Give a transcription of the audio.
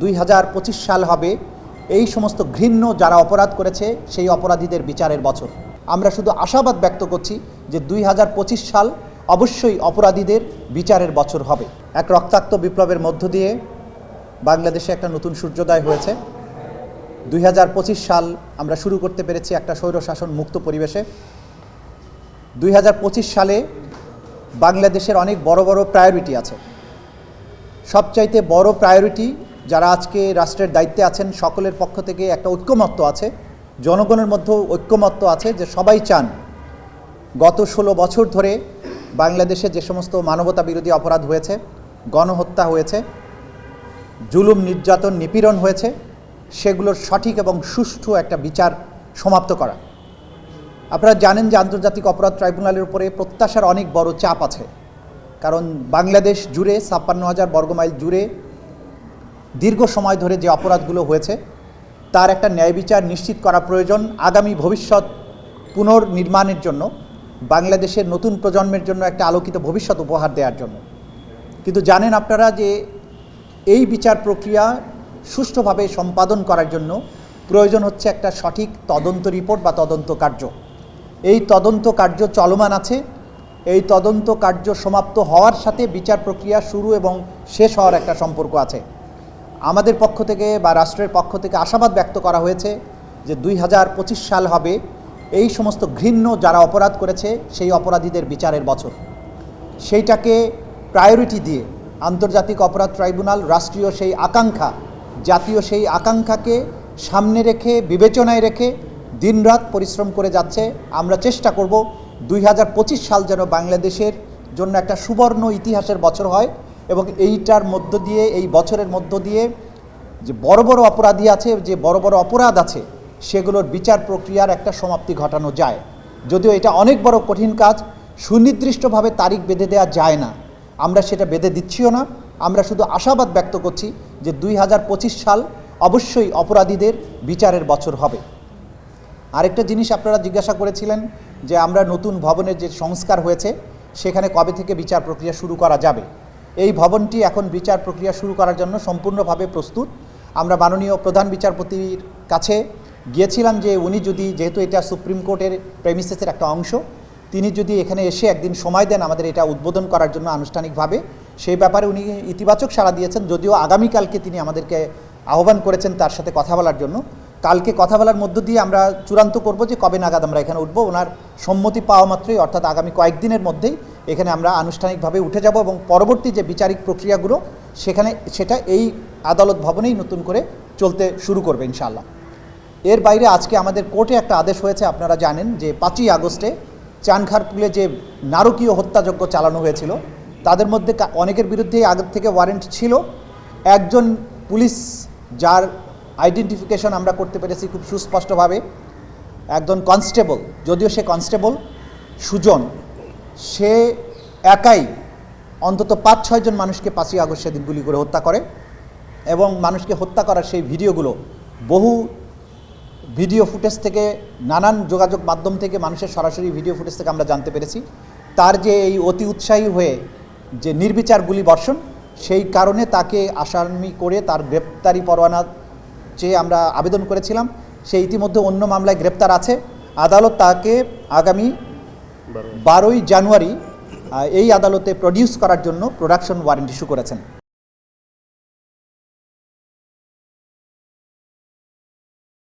2025 সাল হবে এই সমস্ত ঘৃণ্য যারা অপরাধ করেছে সেই অপরাধীদের বিচারের বছর। আমরা শুধু আশাবাদ ব্যক্ত করছি যে 2025 সাল অবশ্যই অপরাধীদের বিচারের বছর হবে। এক রক্তাক্ত বিপ্লবের মধ্য দিয়ে বাংলাদেশে একটা নতুন সূর্যোদয় হয়েছে। 2025 সাল আমরা শুরু করতে পেরেছি একটা স্বৈরশাসন মুক্ত পরিবেশে। 2025 সালে বাংলাদেশের অনেক বড় বড় প্রায়োরিটি আছে। সবচাইতে বড় প্রায়োরিটি, যারা আজকে রাষ্ট্রের দায়িত্বে আছেন সকলের পক্ষ থেকে একটা ঐক্যমত্য আছে, জনগণের মধ্যেও ঐক্যমত্য আছে যে সবাই চান গত 16 বছর ধরে বাংলাদেশে যে সমস্ত মানবতা বিরোধী অপরাধ হয়েছে, গণহত্যা হয়েছে, জুলুম নির্যাতন নিপীড়ন হয়েছে, সেগুলোর সঠিক এবং সুষ্ঠু একটা বিচার সমাপ্ত করা। আপনারা জানেন যে আন্তর্জাতিক অপরাধ ট্রাইব্যুনালের উপরে প্রত্যাশার অনেক বড় চাপ আছে, কারণ বাংলাদেশ জুড়ে 56,000 বর্গমাইল জুড়ে দীর্ঘ সময় ধরে যে অপরাধগুলো হয়েছে তার একটা ন্যায় বিচার নিশ্চিত করা প্রয়োজন আগামী ভবিষ্যৎ পুনর্নির্মাণের জন্য, বাংলাদেশের নতুন প্রজন্মের জন্য একটা আলোকিত ভবিষ্যৎ উপহার দেওয়ার জন্য। কিন্তু জানেন আপনারা যে এই বিচার প্রক্রিয়া সুষ্ঠুভাবে সম্পাদন করার জন্য প্রয়োজন হচ্ছে একটা সঠিক তদন্ত রিপোর্ট বা তদন্ত কার্য। এই তদন্ত কার্য চলমান আছে। এই তদন্ত কার্য সমাপ্ত হওয়ার সাথে বিচার প্রক্রিয়া শুরু এবং শেষ হওয়ার একটা সম্পর্ক আছে। আমাদের পক্ষ থেকে বা রাষ্ট্রের পক্ষ থেকে আশাবাদ ব্যক্ত করা হয়েছে যে 2025 সাল হবে এই সমস্ত ঘৃণ্য যারা অপরাধ করেছে সেই অপরাধীদের বিচারের বছর। সেইটাকে প্রায়োরিটি দিয়ে আন্তর্জাতিক অপরাধ ট্রাইব্যুনাল রাষ্ট্রীয় সেই আকাঙ্ক্ষা, জাতীয় সেই আকাঙ্ক্ষাকে সামনে রেখে, বিবেচনায় রেখে দিনরাত পরিশ্রম করে যাচ্ছে। আমরা চেষ্টা করব 2025 সাল যেন বাংলাদেশের জন্য একটা সুবর্ণ ইতিহাসের বছর হয় এবং এইটার মধ্য দিয়ে, এই বছরের মধ্য দিয়ে যে বড় বড় অপরাধী আছে, যে বড় বড় অপরাধ আছে, সেগুলোর বিচার প্রক্রিয়ার একটা সমাপ্তি ঘটানো যায়। যদিও এটা অনেক বড় কঠিন কাজ, সুনির্দিষ্টভাবে তারিখ বেঁধে দেওয়া যায় না, আমরা সেটা বেঁধে দিচ্ছিও না। আমরা শুধু আশাবাদ ব্যক্ত করছি যে 2025 সাল অবশ্যই অপরাধীদের বিচারের বছর হবে। আরেকটা জিনিস আপনারা জিজ্ঞাসা করেছিলেন যে আমরা নতুন ভবনের যে সংস্কার হয়েছে সেখানে কবে থেকে বিচার প্রক্রিয়া শুরু করা যাবে। এই ভবনটি এখন বিচার প্রক্রিয়া শুরু করার জন্য সম্পূর্ণভাবে প্রস্তুত। আমরা মাননীয় প্রধান বিচারপতির কাছে গিয়েছিলাম যে উনি যদি, যেহেতু এটা সুপ্রিম কোর্টের প্রেমিসেসের একটা অংশ, তিনি যদি এখানে এসে একদিন সময় দেন আমাদের এটা উদ্বোধন করার জন্য আনুষ্ঠানিকভাবে, সেই ব্যাপারে উনি ইতিবাচক সাড়া দিয়েছেন। যদিও আগামীকালকে তিনি আমাদেরকে আহ্বান করেছেন তার সাথে কথা বলার জন্য। কালকে কথা বলার মধ্য দিয়ে আমরা চূড়ান্ত করব যে কবে নাগাদ আমরা এখানে উঠব। ওনার সম্মতি পাওয়া মাত্রই, অর্থাৎ আগামী কয়েকদিনের মধ্যেই এখানে আমরা আনুষ্ঠানিকভাবে উঠে যাব এবং পরবর্তী যে বিচারিক প্রক্রিয়াগুলো সেটা এই আদালত ভবনেই নতুন করে চলতে শুরু করবে ইনশাআল্লাহ। এর বাইরে আজকে আমাদের কোর্টে একটা আদেশ হয়েছে, আপনারা জানেন যে 5ই আগস্টে চানখারপুলে যে নারকীয় হত্যাযজ্ঞ চালানো হয়েছিল, তাদের মধ্যে অনেকের বিরুদ্ধেই আগের থেকে ওয়ারেন্ট ছিল। একজন পুলিশ, যার আইডেন্টিফিকেশন আমরা করতে পেরেছি খুব সুস্পষ্টভাবে, একজন কনস্টেবল, যদিও সে কনস্টেবল সুজন, সে একাই অন্তত 5-6 জন মানুষকে 5ই আগস্ট সেদিন গুলি করে হত্যা করে এবং মানুষকে হত্যা করার সেই ভিডিওগুলো বহু ভিডিও ফুটেজ থেকে, নানান যোগাযোগ মাধ্যম থেকে, মানুষের সরাসরি ভিডিও ফুটেজ থেকে আমরা জানতে পেরেছি তার যে এই অতি উৎসাহী হয়ে যে নির্বিচার গুলি বর্ষণ, সেই কারণে তাকে আসামি করে তার গ্রেপ্তারি পরোয়ানা চেয়ে আমরা আবেদন করেছিলাম। সে ইতিমধ্যে অন্য মামলায় গ্রেপ্তার আছে। আদালত তাকে আগামী 12ই জানুয়ারি এই আদালতে প্রডিউস করার জন্য প্রোডাকশন ওয়ারেন্ট ইস্যু করেছেন।